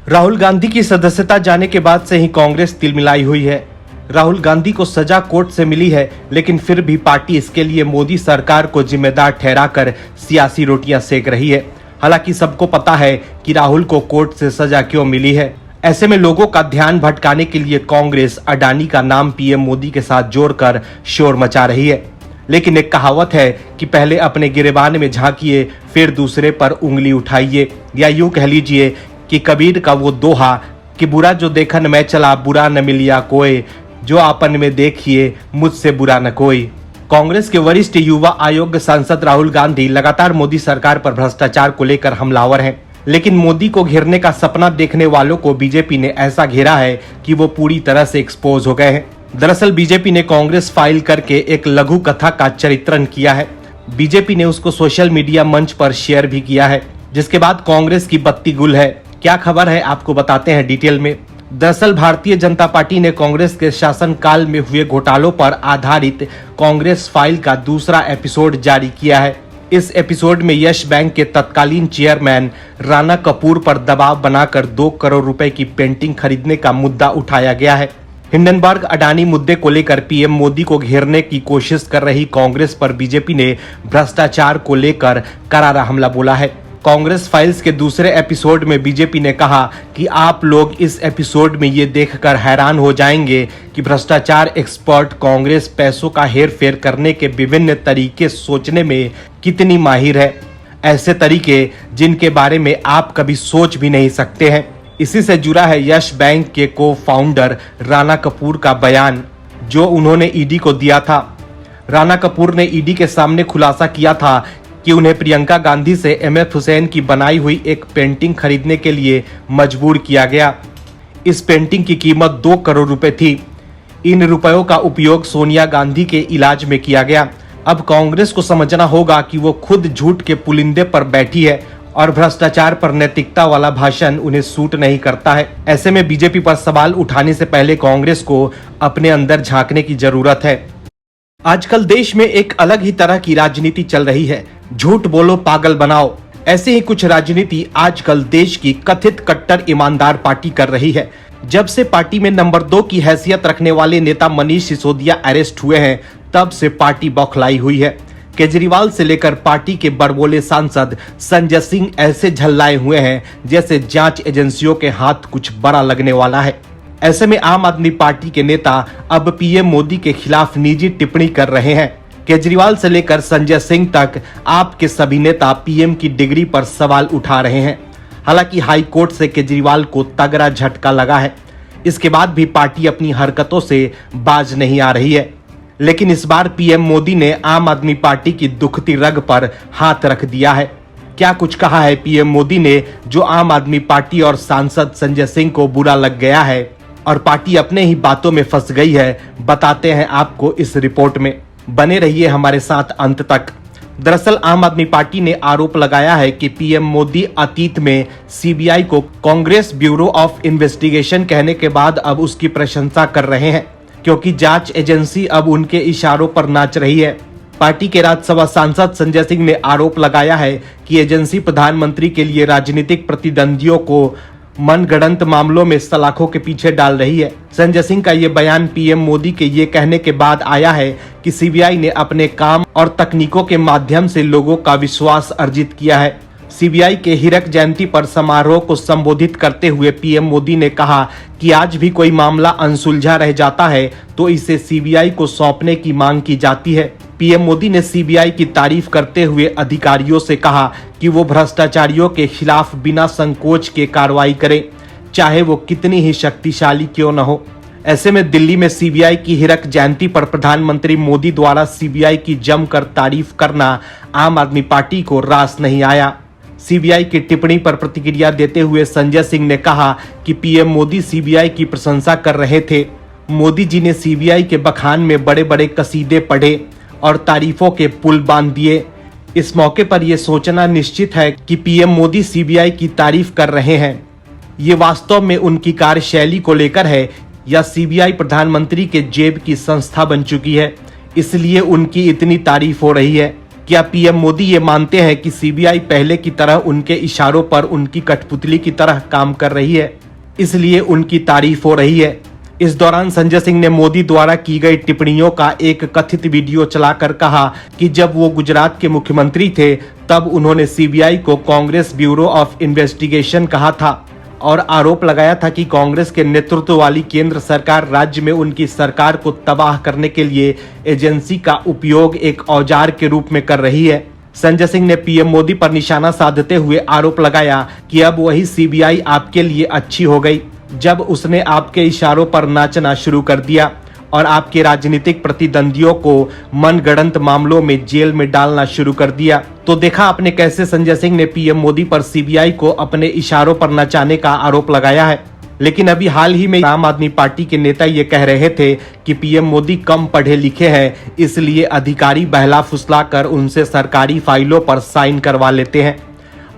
राहुल गांधी की सदस्यता जाने के बाद से ही कांग्रेस तिलमिलाई हुई है। राहुल गांधी को सजा कोर्ट से मिली है, लेकिन फिर भी पार्टी इसके लिए मोदी सरकार को जिम्मेदार ठहराकर सियासी रोटियां सेक रही है। हालांकि सबको पता है कि राहुल को कोर्ट से सजा क्यों मिली है। ऐसे में लोगों का ध्यान भटकाने के लिए कांग्रेस अडानी का नाम पीएम मोदी के साथ जोड़कर शोर मचा रही है। लेकिन एक कहावत है कि पहले अपने गिरेबान में झांकिए, फिर दूसरे पर उंगली उठाइए, या यूं कह लीजिए कि कबीर का वो दोहा कि बुरा जो देखन मैं चला, बुरा न मिलिया कोई, जो आपन में देखिए मुझसे बुरा न कोई। कांग्रेस के वरिष्ठ युवा आयोग सांसद राहुल गांधी लगातार मोदी सरकार पर भ्रष्टाचार को लेकर हमलावर हैं। लेकिन मोदी को घेरने का सपना देखने वालों को बीजेपी ने ऐसा घेरा है कि वो पूरी तरह से एक्सपोज हो गए हैं। दरअसल बीजेपी ने कांग्रेस फाइल करके एक लघु कथा का चित्रण किया है। बीजेपी ने उसको सोशल मीडिया मंच पर शेयर भी किया है, जिसके बाद कांग्रेस की बत्ती गुल है। क्या खबर है आपको बताते हैं डिटेल में। दरअसल भारतीय जनता पार्टी ने कांग्रेस के शासनकाल में हुए घोटालों पर आधारित कांग्रेस फाइल का दूसरा एपिसोड जारी किया है। इस एपिसोड में यस बैंक के तत्कालीन चेयरमैन राणा कपूर पर दबाव बनाकर 2 करोड़ रुपए की पेंटिंग खरीदने का मुद्दा उठाया गया है। हिंडनबर्ग अडानी मुद्दे को लेकर पीएम मोदी को घेरने की कोशिश कर रही कांग्रेस पर बीजेपी ने भ्रष्टाचार को लेकर करारा हमला बोला है। कांग्रेस फाइल्स के दूसरे एपिसोड में बीजेपी ने कहा कि आप लोग इस एपिसोड में ये देखकर हैरान हो जाएंगे कि भ्रष्टाचार एक्सपर्ट कांग्रेस पैसों का हेरफेर करने के विभिन्न तरीके सोचने में कितनी माहिर है, ऐसे तरीके जिनके बारे में आप कभी सोच भी नहीं सकते हैं। इसी से जुड़ा है यस बैंक के को फाउंडर राणा कपूर का बयान, जो उन्होंने ईडी को दिया था। राणा कपूर ने ईडी के सामने खुलासा किया था कि उन्हें प्रियंका गांधी से एमएफ हुसैन की बनाई हुई एक पेंटिंग खरीदने के लिए मजबूर किया गया। इस पेंटिंग की कीमत 2 करोड़ रुपए थी। इन रुपयों का उपयोग सोनिया गांधी के इलाज में किया गया। अब कांग्रेस को समझना होगा कि वो खुद झूठ के पुलिंदे पर बैठी है और भ्रष्टाचार पर नैतिकता वाला भाषण उन्हें सूट नहीं करता है। ऐसे में बीजेपी पर सवाल उठाने से पहले कांग्रेस को अपने अंदर झांकने की जरूरत है। आजकल देश में एक अलग ही तरह की राजनीति चल रही है। झूठ बोलो पागल बनाओ, ऐसे ही कुछ राजनीति आजकल देश की कथित कट्टर ईमानदार पार्टी कर रही है। जब से पार्टी में नंबर 2 की हैसियत रखने वाले नेता मनीष सिसोदिया अरेस्ट हुए हैं, तब से पार्टी बौखलाई हुई है। केजरीवाल से लेकर पार्टी के बड़बोले सांसद संजय सिंह ऐसे झल्लाए हुए हैं जैसे जांच एजेंसियों के हाथ कुछ बड़ा लगने वाला है। ऐसे में आम आदमी पार्टी के नेता अब पीएम मोदी के खिलाफ निजी टिप्पणी कर रहे हैं। केजरीवाल से लेकर संजय सिंह तक आपके सभी नेता पीएम की डिग्री पर सवाल उठा रहे हैं। हालांकि हाई कोर्ट से केजरीवाल को तगड़ा झटका लगा है। इसके बाद भी पार्टी अपनी हरकतों से बाज नहीं आ रही है। लेकिन इस बार पीएम मोदी ने आम आदमी पार्टी की दुखती रग पर हाथ रख दिया है। क्या कुछ कहा है पीएम मोदी ने, जो आम आदमी पार्टी और सांसद संजय सिंह को बुरा लग गया है और पार्टी अपने ही बातों में फंस गई है, बताते हैं आपको इस रिपोर्ट में। बने रहिए हमारे साथ अंत तक। दरअसल आम आदमी पार्टी ने आरोप लगाया है कि पीएम मोदी अतीत में सीबीआई को कांग्रेस ब्यूरो ऑफ इन्वेस्टिगेशन कहने के बाद अब उसकी प्रशंसा कर रहे हैं, क्योंकि जांच एजेंसी अब उनके इशारों पर नाच रही है। पार्टी के राज्यसभा सांसद संजय सिंह ने आरोप लगाया है कि एजेंसी प्रधानमंत्री के लिए राजनीतिक प्रतिद्वंदियों को मनगढ़ंत मामलों में सलाखों के पीछे डाल रही है। संजय सिंह का ये बयान पीएम मोदी के ये कहने के बाद आया है कि सीबीआई ने अपने काम और तकनीकों के माध्यम से लोगों का विश्वास अर्जित किया है। सीबीआई के हीरक जयंती पर समारोह को संबोधित करते हुए पीएम मोदी ने कहा कि आज भी कोई मामला अनसुलझा रह जाता है तो इसे सीबीआई को सौंपने की मांग की जाती है। पीएम मोदी ने सीबीआई की तारीफ करते हुए अधिकारियों से कहा कि वो भ्रष्टाचारियों के खिलाफ बिना संकोच के कार्रवाई करें, चाहे वो कितनी ही शक्तिशाली क्यों न हो। ऐसे में दिल्ली में सीबीआई की हीरक जयंती पर प्रधानमंत्री मोदी द्वारा सीबीआई की जमकर तारीफ करना आम आदमी पार्टी को रास नहीं आया। सीबीआई की टिप्पणी पर प्रतिक्रिया देते हुए संजय सिंह ने कहा कि पीएम मोदी सीबीआई की प्रशंसा कर रहे थे। मोदी जी ने सीबीआई के बखान में बड़े बड़े कसीदे पढ़े और तारीफों के पुल बांध दिए। इस मौके पर यह सोचना निश्चित है कि पीएम मोदी सीबीआई की तारीफ कर रहे हैं, ये वास्तव में उनकी कार्यशैली को लेकर है या सीबीआई प्रधानमंत्री के जेब की संस्था बन चुकी है, इसलिए उनकी इतनी तारीफ हो रही है। क्या पीएम मोदी ये मानते हैं कि सीबीआई पहले की तरह उनके इशारों पर उनकी कठपुतली की तरह काम कर रही है? इसलिए उनकी तारीफ हो रही है। इस दौरान संजय सिंह ने मोदी द्वारा की गई टिप्पणियों का एक कथित वीडियो चलाकर कहा कि जब वो गुजरात के मुख्यमंत्री थे तब उन्होंने सीबीआई को कांग्रेस ब्यूरो ऑफ इन्वेस्टिगेशन कहा था और आरोप लगाया था कि कांग्रेस के नेतृत्व वाली केंद्र सरकार राज्य में उनकी सरकार को तबाह करने के लिए एजेंसी का उपयोग एक औजार के रूप में कर रही है। संजय सिंह ने पीएम मोदी पर निशाना साधते हुए आरोप लगाया कि अब वही सीबीआई आपके लिए अच्छी हो गई जब उसने आपके इशारों पर नाचना शुरू कर दिया और आपके राजनीतिक प्रतिद्वंदियों को मनगढ़ंत मामलों में जेल में डालना शुरू कर दिया। तो देखा आपने कैसे संजय सिंह ने पीएम मोदी पर सीबीआई को अपने इशारों पर नचाने का आरोप लगाया है। लेकिन अभी हाल ही में आम आदमी पार्टी के नेता ये कह रहे थे कि पीएम मोदी कम पढ़े लिखे हैं, इसलिए अधिकारी बहला फुसला कर उनसे सरकारी फाइलों पर साइन करवा लेते हैं।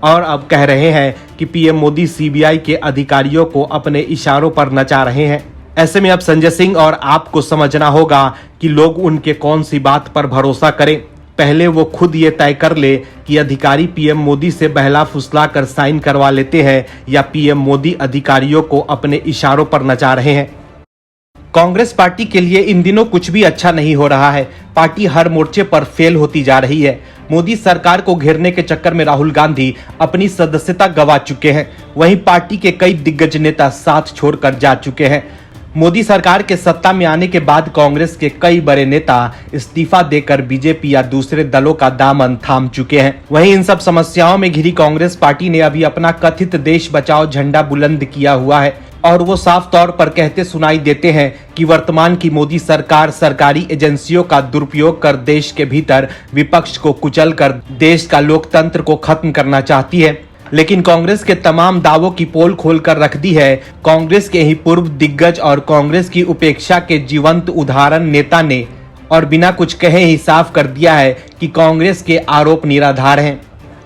और अब कह रहे हैं कि पीएम मोदी सीबीआई के अधिकारियों को अपने इशारों पर नचा रहे हैं। ऐसे में अब संजय सिंह और आपको समझना होगा कि लोग उनके कौन सी बात पर भरोसा करें। पहले वो खुद ये तय कर ले कि अधिकारी पीएम मोदी से बहला फुसला कर साइन करवा लेते हैं या पीएम मोदी अधिकारियों को अपने इशारों पर नचा रहे हैं। कांग्रेस पार्टी के लिए इन दिनों कुछ भी अच्छा नहीं हो रहा है। पार्टी हर मोर्चे पर फेल होती जा रही है। मोदी सरकार को घेरने के चक्कर में राहुल गांधी अपनी सदस्यता गंवा चुके हैं। वहीं पार्टी के कई दिग्गज नेता साथ छोड़कर जा चुके हैं। मोदी सरकार के सत्ता में आने के बाद कांग्रेस के कई बड़े नेता इस्तीफा देकर बीजेपी या दूसरे दलों का दामन थाम चुके हैं। वहीं इन सब समस्याओं में घिरी कांग्रेस पार्टी ने अभी अपना कथित देश बचाओ झंडा बुलंद किया हुआ है और वो साफ तौर पर कहते सुनाई देते हैं कि वर्तमान की मोदी सरकार सरकारी एजेंसियों का दुरुपयोग कर देश के भीतर विपक्ष को कुचलकर देश का लोकतंत्र को खत्म करना चाहती है। लेकिन कांग्रेस के तमाम दावों की पोल खोलकर रख दी है। कांग्रेस के ही पूर्व दिग्गज और कांग्रेस की उपेक्षा के जीवंत उदाहरण नेता ने और बिना कुछ कहे ही साफ कर दिया है कि कांग्रेस के आरोप निराधार हैं।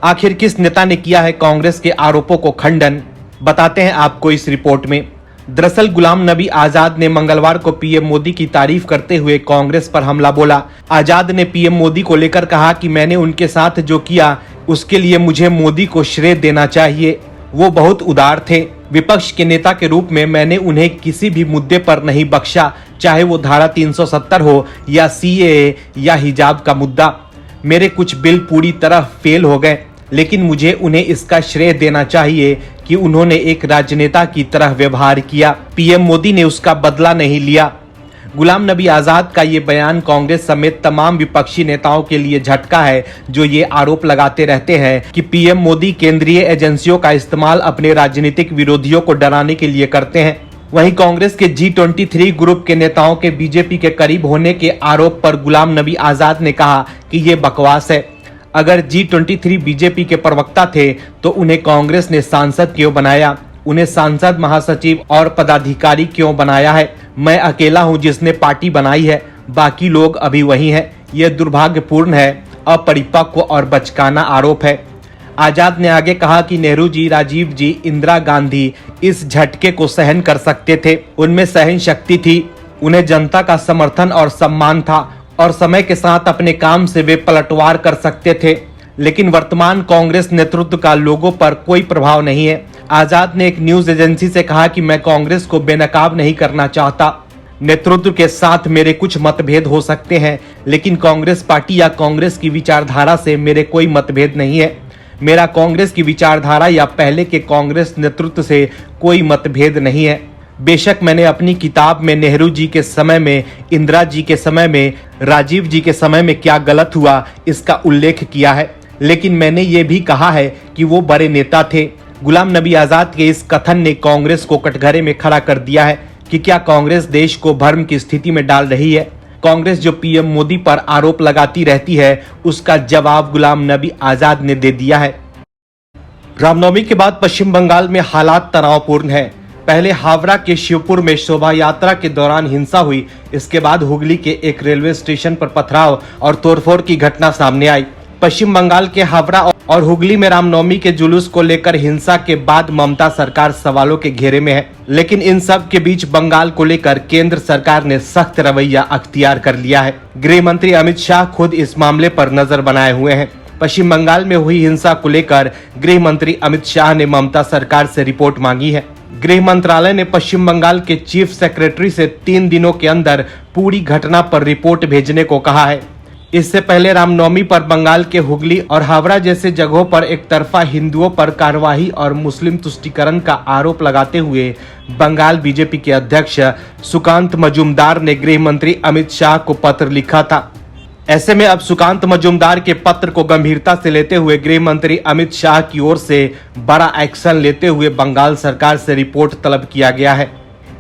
आखिर किस नेता ने किया है कांग्रेस के आरोपों को खंडन, बताते हैं आपको इस रिपोर्ट में। दरअसल गुलाम नबी आजाद ने मंगलवार को पीएम मोदी की तारीफ करते हुए कांग्रेस पर हमला बोला। आजाद ने पीएम मोदी को लेकर कहा कि मैंने उनके साथ जो किया उसके लिए मुझे मोदी को श्रेय देना चाहिए। वो बहुत उदार थे। विपक्ष के नेता के रूप में मैंने उन्हें किसी भी मुद्दे पर नहीं बख्शा, चाहे वो धारा 370 हो या सीएए या हिजाब का मुद्दा। मेरे कुछ बिल पूरी तरह फेल हो गए, लेकिन मुझे उन्हें इसका श्रेय देना चाहिए कि उन्होंने एक राजनेता की तरह व्यवहार किया। पीएम मोदी ने उसका बदला नहीं लिया। गुलाम नबी आजाद का ये बयान कांग्रेस समेत तमाम विपक्षी नेताओं के लिए झटका है, जो ये आरोप लगाते रहते हैं कि पीएम मोदी केंद्रीय एजेंसियों का इस्तेमाल अपने राजनीतिक विरोधियों को डराने के लिए करते हैं। वहीं कांग्रेस के G23 ग्रुप के नेताओं के बीजेपी के करीब होने के आरोप पर गुलाम नबी आजाद ने कहा कि ये बकवास है। अगर G23 बीजेपी के प्रवक्ता थे तो उन्हें कांग्रेस ने सांसद क्यों बनाया? उन्हें सांसद, महासचिव और पदाधिकारी क्यों बनाया है? मैं अकेला हूं जिसने पार्टी बनाई है, बाकी लोग अभी वही हैं। यह दुर्भाग्यपूर्ण है, अपरिपक्व और बचकाना आरोप है। आजाद ने आगे कहा कि नेहरू जी, राजीव जी, इंदिरा गांधी इस झटके को सहन कर सकते थे। उनमें सहन शक्ति थी, उन्हें जनता का समर्थन और सम्मान था और समय के साथ अपने काम से वे पलटवार कर सकते थे। लेकिन वर्तमान कांग्रेस नेतृत्व का लोगों पर कोई प्रभाव नहीं है। आजाद ने एक न्यूज एजेंसी से कहा कि मैं कांग्रेस को बेनकाब नहीं करना चाहता। नेतृत्व के साथ मेरे कुछ मतभेद हो सकते हैं, लेकिन कांग्रेस पार्टी या कांग्रेस की विचारधारा से मेरे कोई मतभेद नहीं है। मेरा कांग्रेस की विचारधारा या पहले के कांग्रेस नेतृत्व से कोई मतभेद नहीं है। बेशक मैंने अपनी किताब में नेहरू जी के समय में, इंदिरा जी के समय में, राजीव जी के समय में क्या गलत हुआ इसका उल्लेख किया है, लेकिन मैंने ये भी कहा है कि वो बड़े नेता थे। गुलाम नबी आजाद के इस कथन ने कांग्रेस को कटघरे में खड़ा कर दिया है कि क्या कांग्रेस देश को भ्रम की स्थिति में डाल रही है। कांग्रेस जो पीएम मोदी पर आरोप लगाती रहती है, उसका जवाब गुलाम नबी आजाद ने दे दिया है। रामनवमी के बाद पश्चिम बंगाल में हालात तनावपूर्ण है। पहले हावड़ा के शिवपुर में शोभा यात्रा के दौरान हिंसा हुई। इसके बाद हुगली के एक रेलवे स्टेशन पर पथराव और तोड़फोड़ की घटना सामने आई। पश्चिम बंगाल के हावड़ा और हुगली में रामनवमी के जुलूस को लेकर हिंसा के बाद ममता सरकार सवालों के घेरे में है। लेकिन इन सब के बीच बंगाल को लेकर केंद्र सरकार ने सख्त रवैया अख्तियार कर लिया है। गृह मंत्री अमित शाह खुद इस मामले पर नजर बनाए हुए हैं। पश्चिम बंगाल में हुई हिंसा को लेकर गृह मंत्री अमित शाह ने ममता सरकार से रिपोर्ट मांगी है। गृह मंत्रालय ने पश्चिम बंगाल के चीफ सेक्रेटरी से 3 दिनों के अंदर पूरी घटना पर रिपोर्ट भेजने को कहा है। इससे पहले रामनवमी पर बंगाल के हुगली और हावड़ा जैसे जगहों पर एक तरफा हिंदुओं पर कार्रवाई और मुस्लिम तुष्टीकरण का आरोप लगाते हुए बंगाल बीजेपी के अध्यक्ष सुकांत मजूमदार ने गृह मंत्री अमित शाह को पत्र लिखा था। ऐसे में अब सुकांत मजूमदार के पत्र को गंभीरता से लेते हुए गृह मंत्री अमित शाह की ओर से बड़ा एक्शन लेते हुए बंगाल सरकार से रिपोर्ट तलब किया गया है।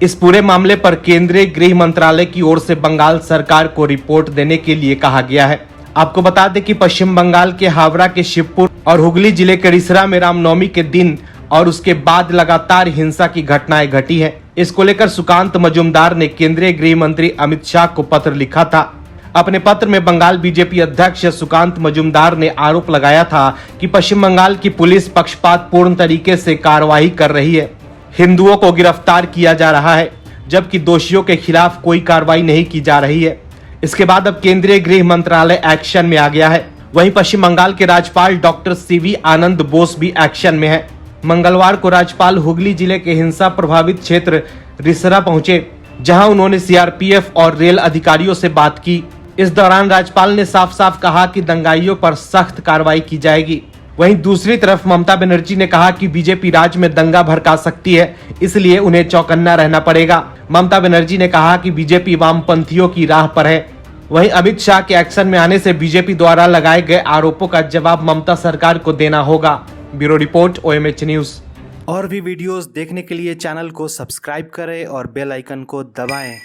इस पूरे मामले पर केंद्रीय गृह मंत्रालय की ओर से बंगाल सरकार को रिपोर्ट देने के लिए कहा गया है। आपको बता दें कि पश्चिम बंगाल के हावड़ा के शिवपुर और हुगली जिले के रिसरा में रामनवमी के दिन और उसके बाद लगातार हिंसा की घटनाएं घटी है। इसको लेकर सुकांत मजूमदार ने केंद्रीय गृह मंत्री अमित शाह को पत्र लिखा था। अपने पत्र में बंगाल बीजेपी अध्यक्ष सुकांत मजूमदार ने आरोप लगाया था कि पश्चिम बंगाल की पुलिस पक्षपातपूर्ण तरीके से कार्रवाई कर रही है, हिंदुओं को गिरफ्तार किया जा रहा है, जबकि दोषियों के खिलाफ कोई कार्रवाई नहीं की जा रही है। इसके बाद अब केंद्रीय गृह मंत्रालय एक्शन में आ गया है। वहीं पश्चिम बंगाल के राज्यपाल डॉक्टर सीवी आनंद बोस भी एक्शन में है। मंगलवार को राज्यपाल हुगली जिले के हिंसा प्रभावित क्षेत्र रिसरा पहुंचे, जहां उन्होंने सीआरपीएफ और रेल अधिकारियों से बात की। इस दौरान राज्यपाल ने साफ साफ कहा कि दंगाइयों पर सख्त कार्रवाई की जाएगी। वहीं दूसरी तरफ ममता बनर्जी ने कहा कि बीजेपी राज्य में दंगा भड़का सकती है, इसलिए उन्हें चौकन्ना रहना पड़ेगा। ममता बनर्जी ने कहा कि बीजेपी वामपंथियों की राह पर है। वहीं अमित शाह के एक्शन में आने से बीजेपी द्वारा लगाए गए आरोपों का जवाब ममता सरकार को देना होगा। Bureau report, OMH news. और भी वीडियोस देखने के लिए चैनल को सब्सक्राइब करें और बेल आइकन को दबाएं।